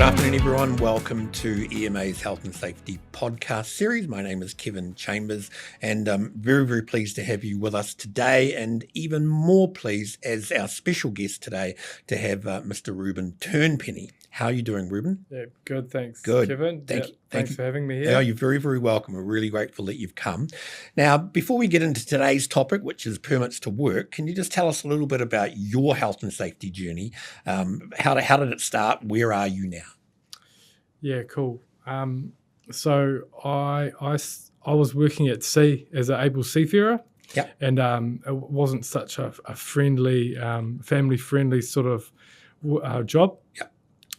afternoon, everyone. Welcome to EMA's Health and Safety podcast series. My name is Kevin Chambers, and I'm very, very pleased to have you with us today, and even more pleased as our special guest today to have Mr. Reuben Turnpenny. How are you doing, Reuben? Yeah, good. Thanks, Good. Kevin. Thank you. Thanks for having me here. Yeah, you're very, very welcome. We're really grateful that you've come. Now, before we get into today's topic, which is permits to work, can you just tell us a little bit about your health and safety journey? How did it start? Where are you now? Yeah, cool. So I was working at sea as an able seafarer. Yep. And it wasn't such a friendly, family-friendly sort of job. Yep.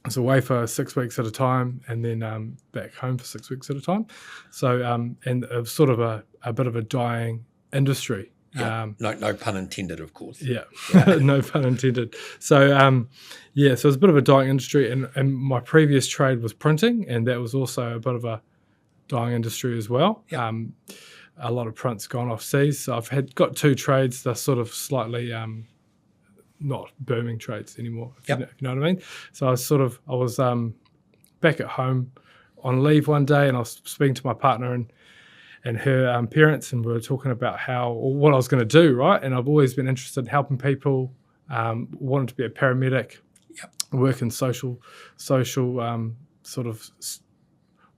I was away for 6 weeks at a time, and then back home for 6 weeks at a time. So and it was sort of a bit of a dying industry. Yeah. No pun intended, of course. Yeah, no pun intended. So, so it was a bit of a dying industry, and my previous trade was printing, and that was also a bit of a dying industry as well. Yep. A lot of prints gone off seas, so I've got two trades. They're sort of slightly not booming trades anymore, if you know what I mean. So I was back at home on leave one day, and I was speaking to my partner and her parents, and we were talking about what I was going to do, right? And I've always been interested in helping people, wanted to be a paramedic, work in social sort of, what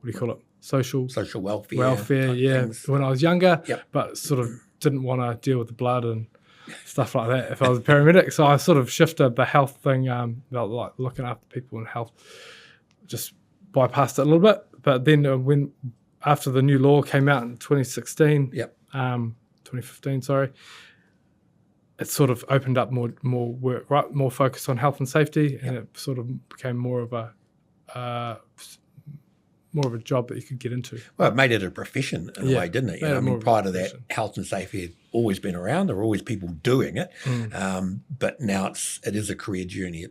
do you call it? Social welfare, yeah. Things. When I was younger, Yep. but sort of didn't want to deal with the blood and stuff like that if I was a paramedic. So I sort of shifted the health thing, like looking after people and health, just bypassed it a little bit. But then after the new law came out in 2015, sorry, it sort of opened up more work, right? More focus on health and safety, and it sort of became more of a job that you could get into. Well, it made it a profession in a way, didn't it? I mean, prior to that, health and safety had always been around. There were always people doing it, but now it is a career journey.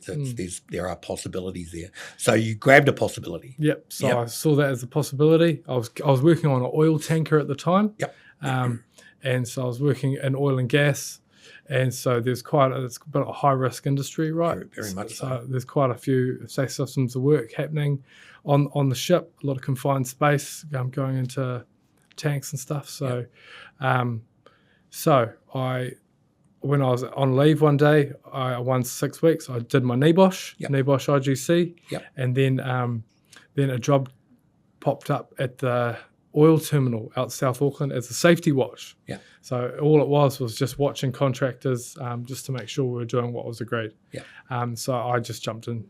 There are possibilities there. So you grabbed a possibility. Yep. So I saw that as a possibility. I was working on an oil tanker at the time. Yep. And so I was working in oil and gas. And so it's a bit of a high risk industry, right? Very, very much so. There's quite a few safe systems of work happening on the ship, a lot of confined space going into tanks and stuff. So, when I was on leave one day, I won 6 weeks. I did my NEBOSH IGC, and then a job popped up at the oil terminal out South Auckland as a safety watch. Yeah. So all it was just watching contractors, just to make sure we were doing what was agreed. Yeah. So I just jumped in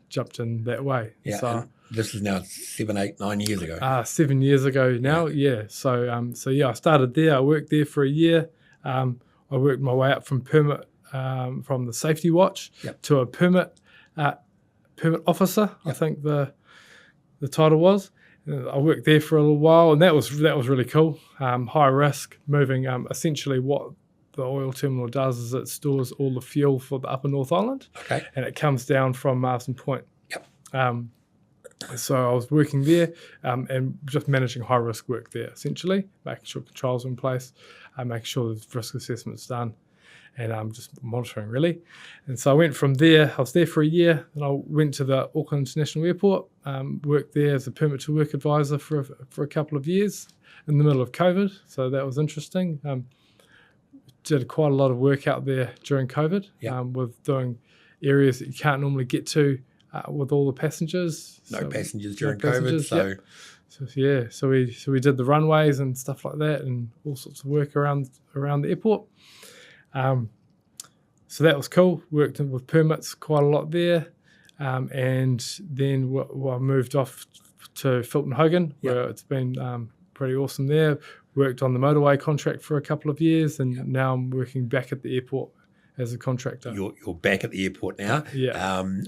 that way. Yeah. So this is now 7, 8, 9 years ago. 7 years ago now. Yeah. So I started there. I worked there for a year. I worked my way up from permit, from the safety watch to a permit officer. I think the title was. I worked there for a little while, and that was really cool. High risk, moving. Essentially, what the oil terminal does is it stores all the fuel for the Upper North Island, and it comes down from Marsden Point. Yep. So I was working there and just managing high risk work there, essentially, making sure controls are in place, making sure the risk assessment's done, and just monitoring really. And so I went from there. I was there for a year, and I went to the Auckland International Airport, worked there as a permit to work advisor for a couple of years in the middle of COVID. So that was interesting. Did quite a lot of work out there during COVID, with doing areas that you can't normally get to with all the passengers. No passengers during COVID. So we did the runways and stuff like that, and all sorts of work around the airport. So that was cool. Worked with permits quite a lot there, and then I moved off to Fulton Hogan, where it's been pretty awesome there. Worked on the motorway contract for a couple of years, and now I'm working back at the airport as a contractor. You're back at the airport now,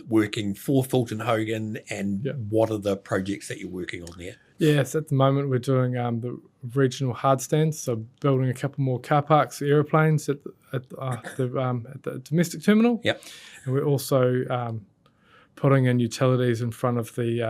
working for Fulton Hogan, and what are the projects that you're working on there? Yes, at the moment we're doing the regional hard stands, so building a couple more car parks, aeroplanes at the domestic terminal. Yep. And we're also putting in utilities in front of the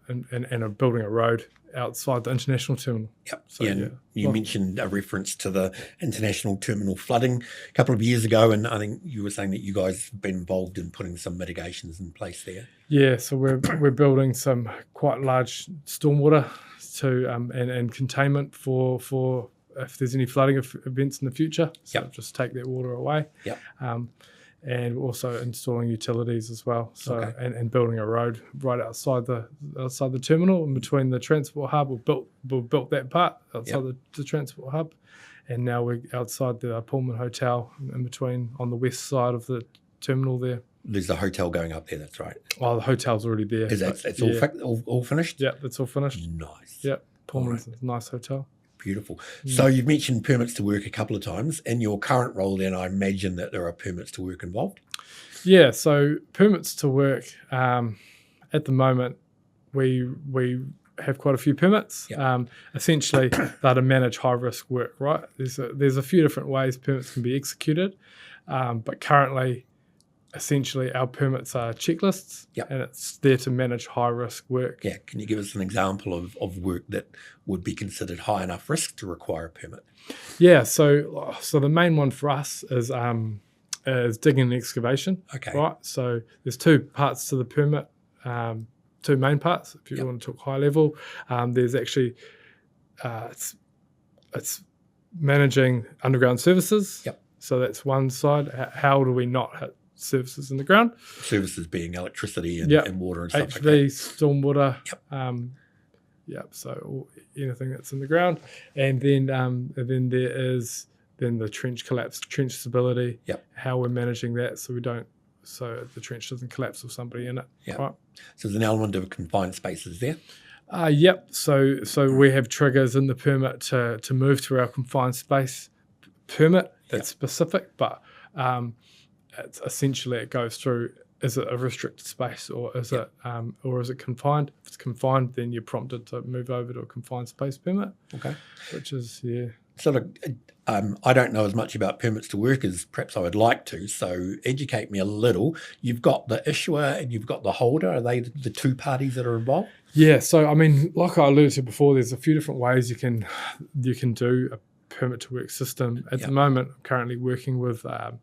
and building a road outside the international terminal. Yep. So, And you mentioned a reference to the international terminal flooding a couple of years ago, and I think you were saying that you guys have been involved in putting some mitigations in place there. Yeah, so we're building some quite large stormwater to and containment for if there's any flooding events in the future. So just take that water away. Yep. And also installing utilities as well. So and building a road right outside the terminal in between the transport hub. We built that part outside the transport hub, and now we're outside the Pullman Hotel in between on the west side of the terminal there. There's a hotel going up there. That's right. Oh, the hotel's already there. Is that it's all finished? Yeah, that's all finished. Nice. Yeah, Pullman's a nice hotel. Beautiful. So you've mentioned permits to work a couple of times. In your current role, then I imagine that there are permits to work involved. Yeah, so permits to work. At the moment, we have quite a few permits. Yep. Essentially, they're to manage high risk work. Right? There's a few different ways permits can be executed, but currently, essentially, our permits are checklists, and it's there to manage high-risk work. Yeah, can you give us an example of work that would be considered high enough risk to require a permit? Yeah, so the main one for us is digging and excavation. Okay. Right, so there's two parts to the permit, two main parts. If you want to talk high level, there's actually it's managing underground services. Yep. So that's one side. How do we not hit services in the ground? Services being electricity and water and stuff HV, like that. stormwater. So anything that's in the ground, and then there is the trench collapse, trench stability. How we're managing that so the trench doesn't collapse with somebody in it. Right? So there's an element of confined spaces there. So we have triggers in the permit to move to our confined space permit that's specific, but it's essentially it goes through, is it a restricted space or is it confined? If it's confined, then you're prompted to move over to a confined space permit. Okay. Which is, Sort of, I don't know as much about permits to work as perhaps I would like to, so educate me a little. You've got the issuer and you've got the holder. Are they the two parties that are involved? Yeah, so I mean, like I alluded to before, there's a few different ways you can do a permit to work system. At the moment, I'm currently working with a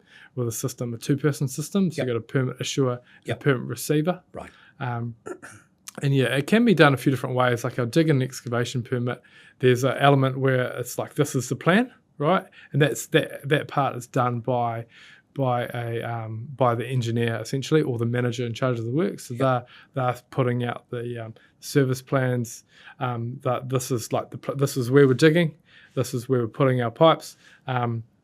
system, a two-person system. So you've got a permit issuer, a permit receiver. Right. And it can be done a few different ways. Like our dig and excavation permit, there's an element where it's like this is the plan, right? And that part is done by the engineer essentially, or the manager in charge of the work. So they're putting out the service plans. That this is where we're digging. This is where we're putting our pipes.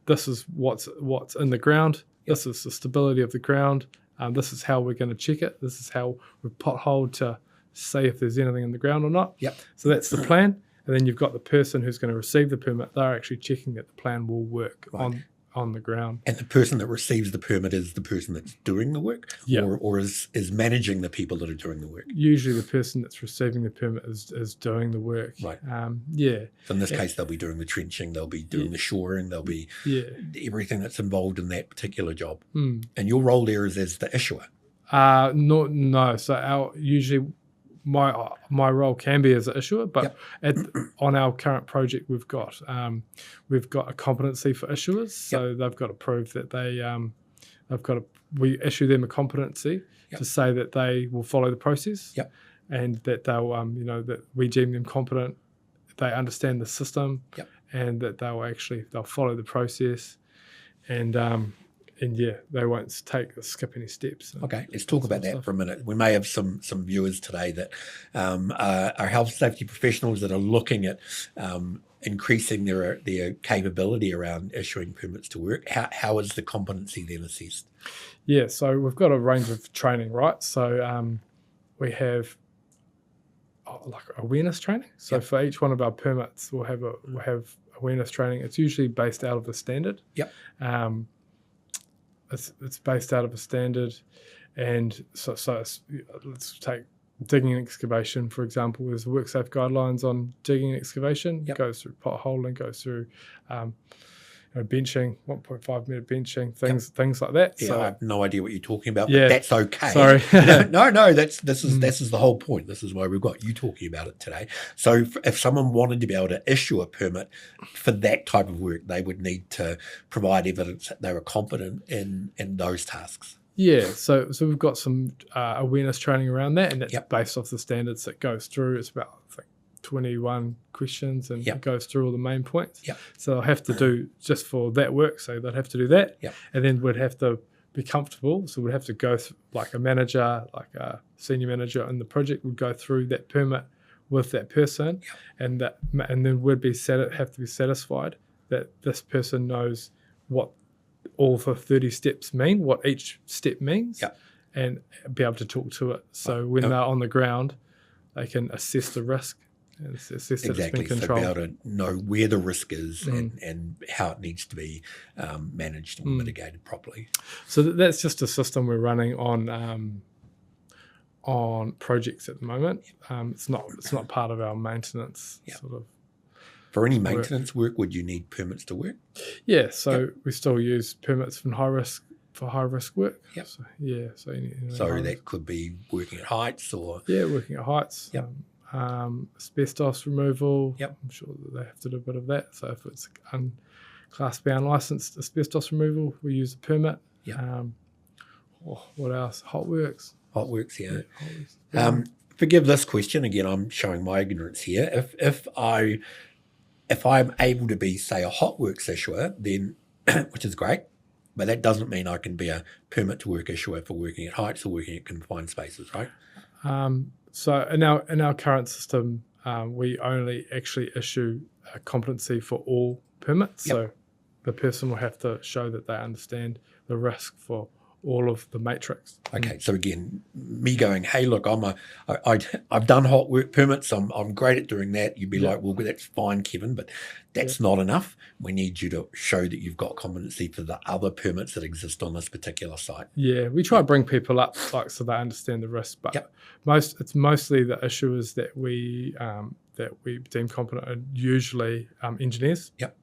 This is what's in the ground. This is the stability of the ground. This is how we're going to check it. This is how we potholed to see if there's anything in the ground or not. So that's the plan. And then you've got the person who's going to receive the permit. They're actually checking that the plan will work on the ground. And the person that receives the permit is the person that's doing the work, or is managing the people that are doing the work? Usually the person that's receiving the permit is doing the work. Right. So in this case, they'll be doing the trenching, they'll be doing the shoring, they'll be everything that's involved in that particular job. And your role there is as the issuer? No. So my role can be as an issuer, but on our current project, we've got a competency for issuers. So they've got to prove that we issue them a competency to say that they will follow the process, and that they'll that we deem them competent, they understand the system, and that they'll follow the process, and they won't skip any steps. Okay, let's talk about that for a minute. We may have some viewers today that are health safety professionals that are looking at increasing their capability around issuing permits to work. How is the competency then assessed? Yeah, so we've got a range of training, right? So we have like awareness training. So for each one of our permits, we'll have awareness training. It's usually based out of the standard. It's based out of a standard, and so let's take digging and excavation, for example. There's work safe guidelines on digging and excavation. It goes through potholing, goes through Yep. benching, 1.5 meter benching, things like that. Yeah, So I have no idea what you're talking about, Yeah. but that's okay. Sorry. No, this is the whole point. This is why we've got you talking about it today. So if someone wanted to be able to issue a permit for that type of work, they would need to provide evidence that they were competent in those tasks. Yeah, so we've got some awareness training around that, and that's Yep. based off the standards that goes through. It's about, I think, 21 questions, and Yep. it goes through all the main points. Yep. So they'll have to do just for that work, so they'd have to do that. Yep. And then we'd have to be comfortable. So we'd have to go through, like a manager, like a senior manager in the project would go through that permit with that person, and then we'd have to be satisfied that this person knows what all the 30 steps mean, what each step means, and be able to talk to it. So when they're on the ground, they can assess the risk and assess that it's been controlled. So be able to know where the risk is and how it needs to be managed and mitigated properly. So that's just a system we're running on projects at the moment. It's not part of our maintenance sort of. For any maintenance work, would you need permits to work? Yeah, so we still use permits for high risk work. Yep. So, yeah. So that could be working at heights or working at heights. Yep. Asbestos removal. Yep. I'm sure that they have to do a bit of that. So if it's Class B unlicensed asbestos removal, we use a permit. Yep. What else? Hot works. Hot works, yeah. Hot works. Forgive this question again. I'm showing my ignorance here. If I'm able to be, say, a hot works issuer, then which is great, but that doesn't mean I can be a permit to work issuer for working at heights or working at confined spaces, right? So in our current system, we only actually issue a competency for all permits. Yep. So the person will have to show that they understand the risk for all of the matrix. Okay, so again, me going, hey, look, I've done hot work permits. I'm great at doing that. You'd be like, well, that's fine, Kevin, but that's not enough. We need you to show that you've got competency for the other permits that exist on this particular site. Yeah, we try to bring people up so they understand the risk, but it's mostly the issuers that we deem competent are usually engineers. Yep.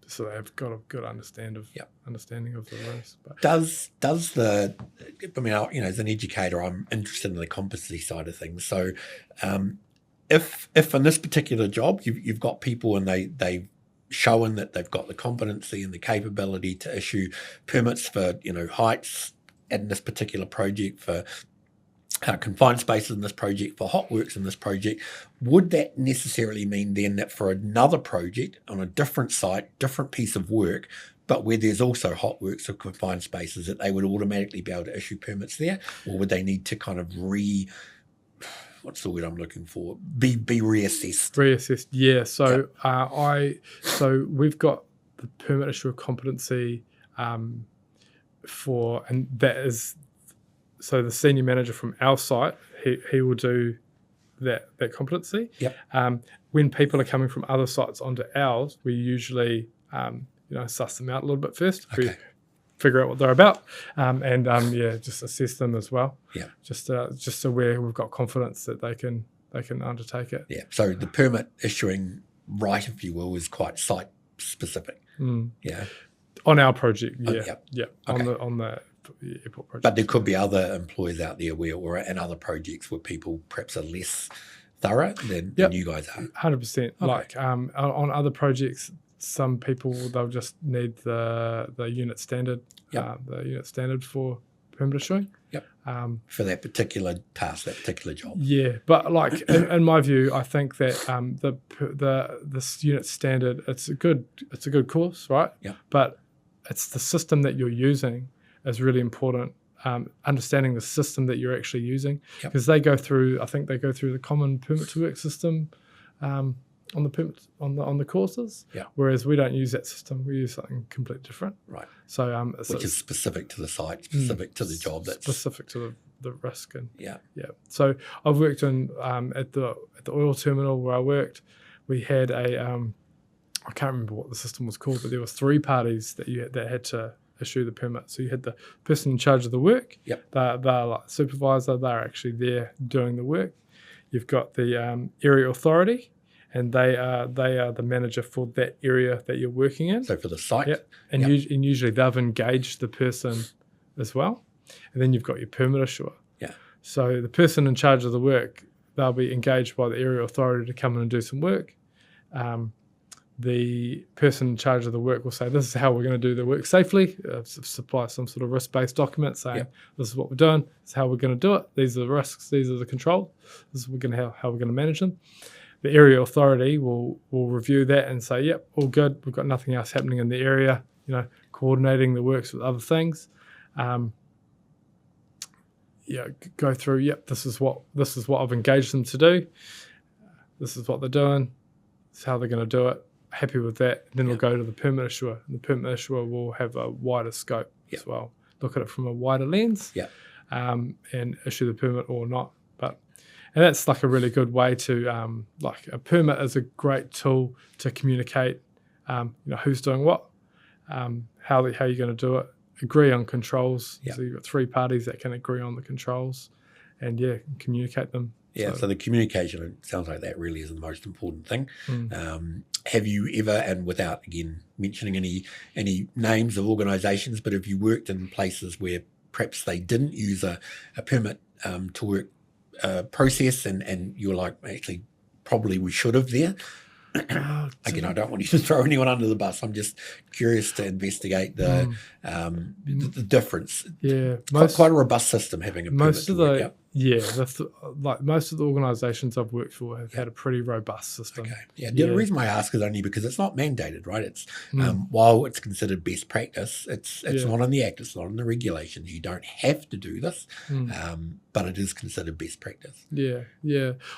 So they've got a good understanding of the risk. But Does as an educator, I'm interested in the competency side of things. So, if in this particular job you've got people and they've shown that they've got the competency and the capability to issue permits for heights in this particular project, for confined spaces in this project, for hot works in this project, would that necessarily mean then that for another project on a different site, different piece of work, but where there's also hot works or confined spaces, that they would automatically be able to issue permits there? Or would they need to kind of what's the word I'm looking for? Be reassessed? Reassessed, yeah. So so we've got the permit issuer competency and that is. So the senior manager from our site, he will do that competency. Yep. When people are coming from other sites onto ours, we usually suss them out a little bit first. Okay. We figure out what they're about, just assess them as well. Yeah. Just so we've got confidence that they can undertake it. Yeah. So the permit issuing right, if you will, is quite site specific. Yeah. On our project, yeah. Okay. On the airport project. But there could be other employers out there and other projects where people perhaps are less thorough than you guys are. 100%. Okay. Like on other projects, some people they'll just need the unit standard, the unit standard for permit issuing. Yep. For that particular task, that particular job. Yeah, but like in my view, I think that this unit standard it's a good course, right? Yeah. But it's the system that you're using is really important. Understanding the system that you're actually using, because they go through the common permit to work system on the permit on the courses. Yeah. Whereas we don't use that system. We use something completely different. Right. So which is specific to the site, specific to the job. That's specific to the risk and yeah. So I've worked in at the oil terminal where I worked. We had I can't remember what the system was called, but there was 3 parties that had to issue the permit. So you had the person in charge of the work. Yep. They're like supervisor. They're actually there doing the work. You've got the area authority, and they are the manager for that area that you're working in. So for the site. Yep. And, and usually they've engaged the person as well. And then you've got your permit issuer. Yeah. So the person in charge of the work, they'll be engaged by the area authority to come in and do some work. The person in charge of the work will say, this is how we're going to do the work safely, supply some sort of risk-based document saying, this is what we're doing, this is how we're going to do it, these are the risks, these are the controls, this is how we're going to manage them. The area authority will review that and say, yep, all good, we've got nothing else happening in the area, coordinating the works with other things. Go through, yep, this is what I've engaged them to do, this is what they're doing, this is how they're going to do it. Happy with that, then we'll go to the permit issuer. And the permit issuer will have a wider scope as well. Look at it from a wider lens, and issue the permit or not. And that's like a really good way to like a permit is a great tool to communicate. Who's doing what, how you're going to do it. Agree on controls. So you've got 3 parties that can agree on the controls, and communicate them. Yeah, so the communication, it sounds like that really is the most important thing. Have you ever, and without, again, mentioning any names of organisations, but have you worked in places where perhaps they didn't use a permit to work process and you're like, actually, probably we should have there? Again, I don't want you to throw anyone under the bus. I'm just curious to investigate the difference. Yeah, quite a robust system having a permit to work out. Like most of the organisations I've worked for have had a pretty robust system. Okay. The reason why I ask is only because it's not mandated, right? It's while it's considered best practice, it's not in the Act, it's not in the regulations. You don't have to do this, but it is considered best practice. Yeah.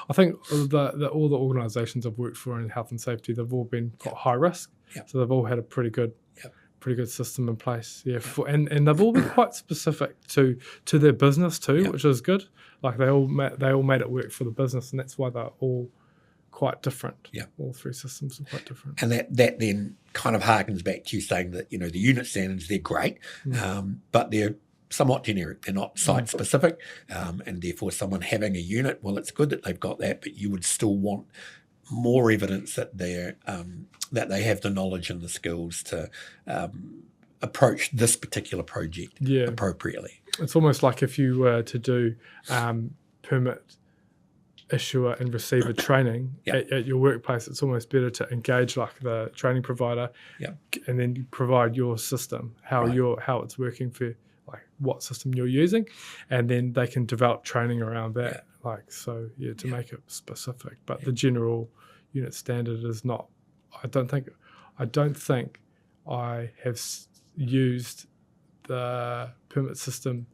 I think all the organisations I've worked for in health and safety, they've all been quite high risk, so they've all had a pretty good system in place. And they've all been quite specific to their business too, which is good. Like they all made it work for the business, and that's why they're all quite different. All 3 systems are quite different. And that then kind of harkens back to you saying that the unit standards, they're great, but they're somewhat generic. They're not site specific, and therefore someone having a unit, well, it's good that they've got that, but you would still want more evidence that they have the knowledge and the skills to approach this particular project appropriately. It's almost like if you were to do permit issuer and receiver training at your workplace, it's almost better to engage like the training provider, and then you provide your system, how it's working for, like what system you're using, and then they can develop training around that. To make it specific. But the general unit standard is not. I don't think I have used the permit system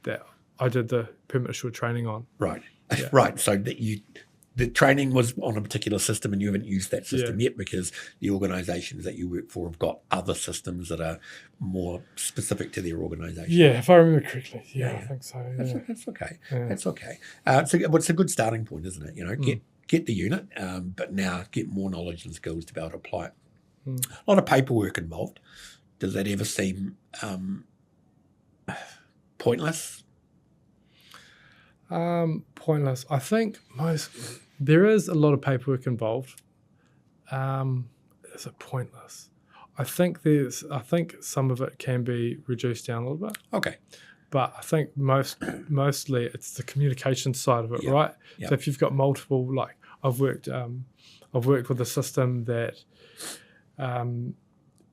that I did the permit issuer training on. Right. Right. So that the training was on a particular system and you haven't used that system yet because the organisations that you work for have got other systems that are more specific to their organisation. Yeah, if I remember correctly. I think so. That's okay. That's okay. So it's a good starting point, isn't it? Get the unit, but now get more knowledge and skills to be able to apply it. A lot of paperwork involved. Does that ever seem pointless? Pointless. I think there is a lot of paperwork involved. Is it pointless? I think some of it can be reduced down a little bit. Okay. But I think mostly it's the communication side of it, right? So if you've got multiple, like I've worked with a system that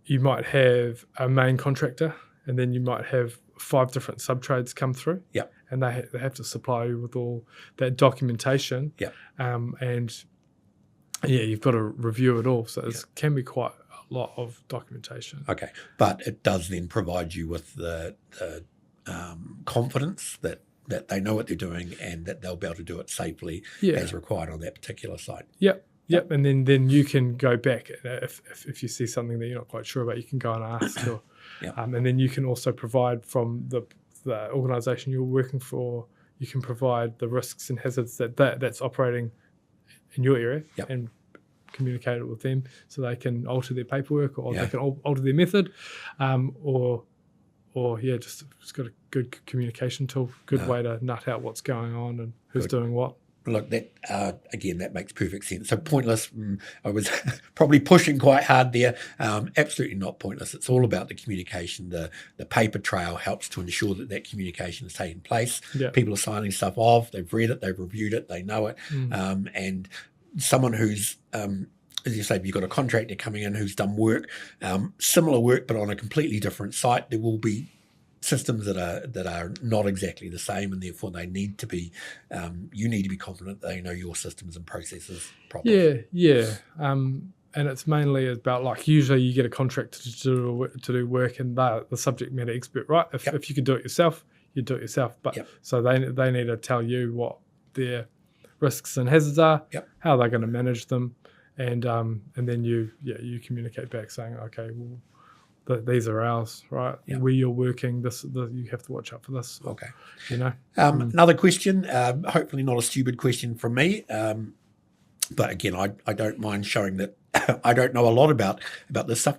you might have a main contractor and then you might have 5 different sub-trades come through. And they have to supply you with all that documentation. And you've got to review it all. So it can be quite a lot of documentation. Okay. But it does then provide you with the confidence that they know what they're doing and that they'll be able to do it safely as required on that particular site. Yep. And then you can go back if you see something that you're not quite sure about, you can go and ask. And then you can also provide from the organisation you're working for, you can provide the risks and hazards that's operating in your area and communicate it with them so they can alter their paperwork or they can alter their method, or just got a good communication tool, good way to nut out what's going on and who's doing what. Look, that again, that makes perfect sense. So pointless, I was probably pushing quite hard there. Absolutely not pointless. It's all about the communication. The paper trail helps to ensure that communication is taking place. Yeah. People are signing stuff off. They've read it. They've reviewed it. They know it. And someone who's as you say, if you've got a contractor coming in who's done work, similar work but on a completely different site, there will be systems that are not exactly the same, and therefore they need to be. You need to be confident they know your systems and processes properly. Yeah. And it's mainly about, like, usually you get a contractor to do work, and they're the subject matter expert, right? If you could do it yourself, you do it yourself. But so they need to tell you what their risks and hazards are, how they're going to manage them, and then you communicate back saying, okay, well, these are ours, right? Where you're working, this you have to watch out for this. Okay. Another question, hopefully not a stupid question from me, but again, I don't mind showing that I don't know a lot about this stuff.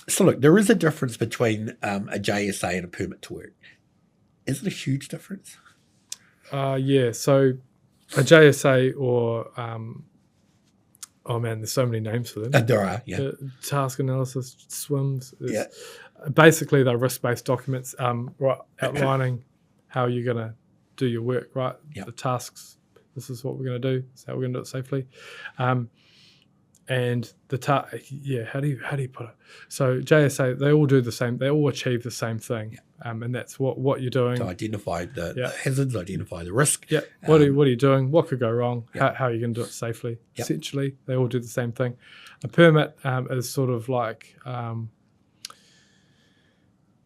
So look, there is a difference between a JSA and a permit to work. Is it a huge difference? Yeah. So a JSA or oh man, there's so many names for them. There are, task analysis, SWIMs. Basically, they're risk-based documents, outlining how you're going to do your work, right? The tasks, this is what we're going to do, this is how we're going to do it safely. And how do you put it? So JSA, they all do the same, they all achieve the same thing. And that's what you're doing. To identify the hazards, identify the risk. What are you doing? What could go wrong? How are you going to do it safely? Essentially, they all do the same thing. A permit is sort of like,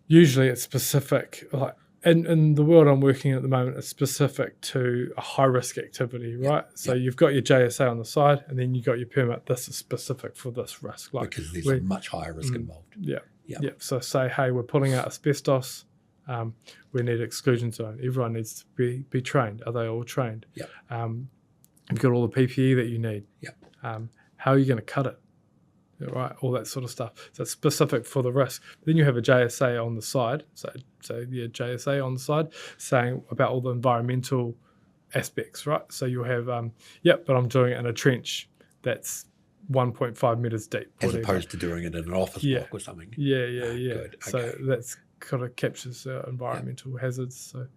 usually it's specific, like in the world I'm working in at the moment, it's specific to a high risk activity, right? So you've got your JSA on the side, and then you got your permit. This is specific for this risk, like, because there's a much higher risk involved. So say, hey, we're pulling out asbestos. We need exclusion zone. Everyone needs to be trained. Are they all trained? You've got all the PPE that you need. How are you going to cut it? Right, all that sort of stuff. So it's specific for the risk. Then you have a JSA on the side. So JSA on the side saying about all the environmental aspects, right? So you'll have, but I'm doing it in a trench that's 1.5 meters deep. As opposed to doing it in an office block or something. Good. So that's kind of captures environmental hazards. So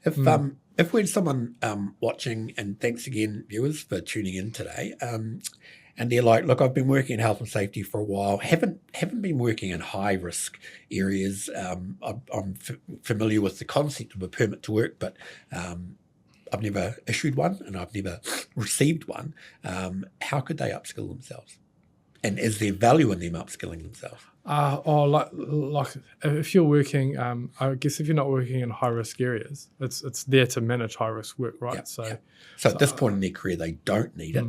if we're someone watching, and thanks again, viewers, for tuning in today, and they're like, look, I've been working in health and safety for a while, haven't been working in high risk areas. I'm familiar with the concept of a permit to work, but I've never issued one and I've never received one. How could they upskill themselves? And is there value in them upskilling themselves? Like if you're working, I guess if you're not working in high risk areas, it's there to manage high risk work, right? So at this point in their career, they don't need it,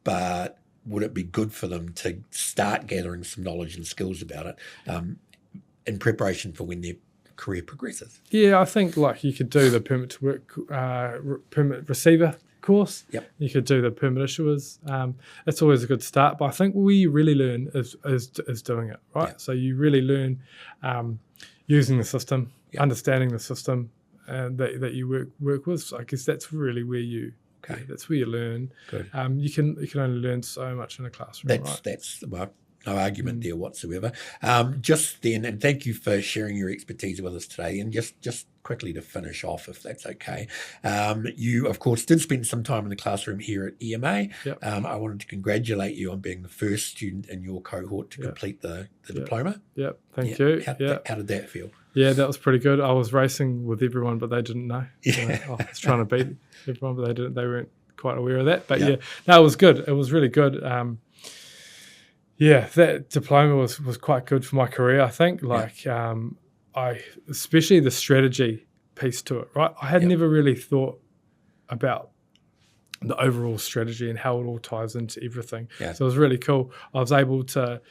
but would it be good for them to start gathering some knowledge and skills about it in preparation for when their career progresses? Yeah, I think like you could do the permit to work, permit receiver course. You could do the permit issuers. It's always a good start, but I think where you really learn is doing it, right? So you really learn using the system, understanding the system that you work with. So I guess that's really where you that's where you learn. Good. You can only learn so much in a classroom. That's no argument there whatsoever. Just then, and thank you for sharing your expertise with us today. And just quickly to finish off, if that's okay, you of course did spend some time in the classroom here at EMA. I wanted to congratulate you on being the first student in your cohort to complete the diploma. Thank you. How did that feel? Yeah, that was pretty good. I was racing with everyone, but they didn't know. I was trying to beat everyone, but they weren't quite aware of that. But no, it was good. It was really good. That diploma was quite good for my career, I think. Especially the strategy piece to it, right? I had never really thought about the overall strategy and how it all ties into everything. So it was really cool. I was able to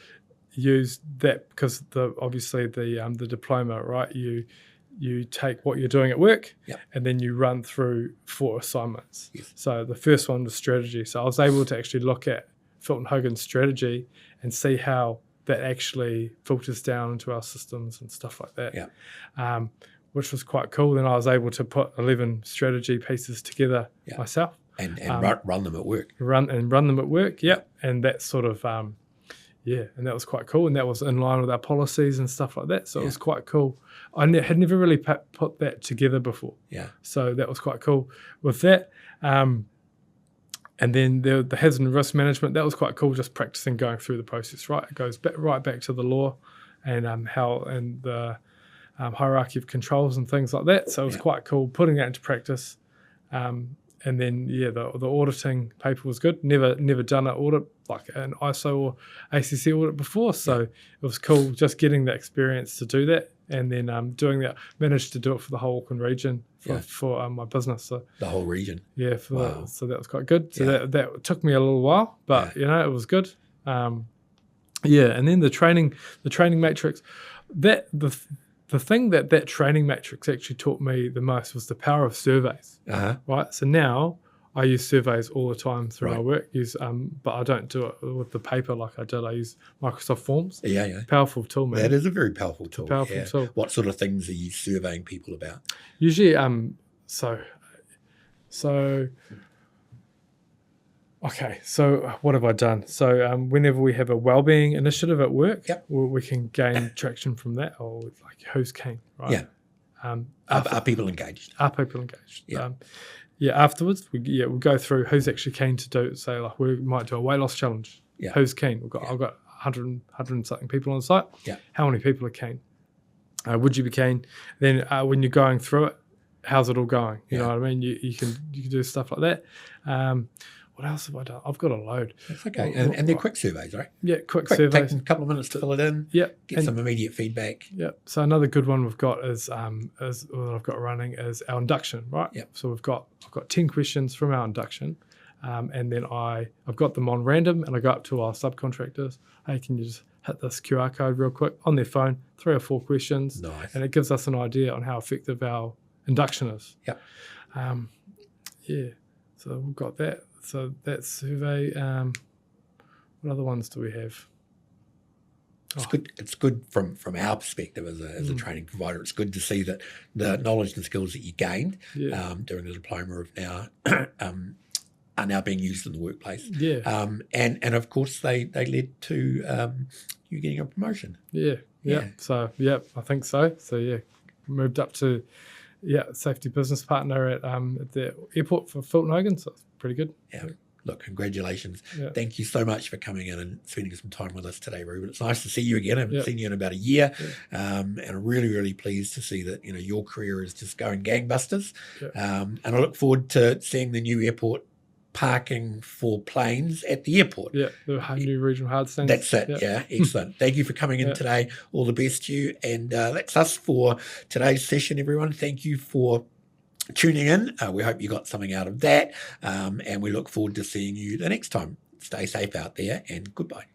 use that because obviously the diploma, right? You take what you're doing at work and then you run through 4 assignments. So the first one was strategy. So I was able to actually look at Fulton Hogan's strategy and see how that actually filters down into our systems and stuff like that, which was quite cool. Then I was able to put 11 strategy pieces together myself. And run them at work. Run them at work. Yep, and that sort of and that was quite cool, and that was in line with our policies and stuff like that. So it was quite cool. I had never really put that together before. Yeah. So that was quite cool with that. And then the hazard and risk management, that was quite cool, just practicing going through the process, right? It goes right back to the law and the hierarchy of controls and things like that. So it was quite cool putting that into practice. And then, the auditing paper was good. Never done an audit, like an ISO or ACC audit before. So it was cool just getting the experience to do that. And then doing that, managed to do it for the whole Auckland region for my business. So the whole region. Yeah, so that was quite good. So that took me a little while, but it was good. And then the training matrix. That the thing that training matrix actually taught me the most was the power of surveys. Right. So now I use surveys all the time through my work. But I don't do it with the paper like I did. I use Microsoft Forms. Yeah. Powerful tool, man. That is a very powerful tool. Powerful tool. What sort of things are you surveying people about? Usually, so what have I done? So whenever we have a wellbeing initiative at work, we can gain traction from that. Or like who's keen, right? Yeah. Are people engaged? Are people engaged? Yeah. Afterwards, we'll go through who's actually keen to do. Say like we might do a weight loss challenge. Yeah. Who's keen? I've got 100 and something people on site. Yeah. How many people are keen? Would you be keen? Then when you're going through it, how's it all going? You know what I mean? You can do stuff like that. What else have I done? I've got a load. That's okay. And they're quick surveys, right? Yeah, quick surveys. Take a couple of minutes to fill it in. Yep. Get some immediate feedback. Yep. So another good one we've got is what I've got running is our induction, right? Yep. So I've got 10 questions from our induction, and then I've got them on random, and I go up to our subcontractors. Hey, can you just hit this QR code real quick on their phone? 3 or 4 questions. Nice. And it gives us an idea on how effective our induction is. Yep. So we've got that. So that survey. What other ones do we have? It's good. It's good from our perspective as a training provider. It's good to see that the knowledge and skills that you gained during the diploma are now being used in the workplace. Yeah. And of course they led to you getting a promotion. Yeah. So I think so. So moved up to safety business partner at the airport for Fulton Hogan. So it's pretty good. Yeah. Look, congratulations. Yeah. Thank you so much for coming in and spending some time with us today, Reuben. It's nice to see you again. I haven't seen you in about a year. And I'm really, really pleased to see that, your career is just going gangbusters. And I look forward to seeing the new airport parking for planes at the airport. Yeah, the new regional hard stands. That's it. Yeah, excellent. Thank you for coming in today. All the best to you. And that's us for today's session, everyone. Thank you for tuning in. We hope you got something out of that. And we look forward to seeing you the next time. Stay safe out there and goodbye.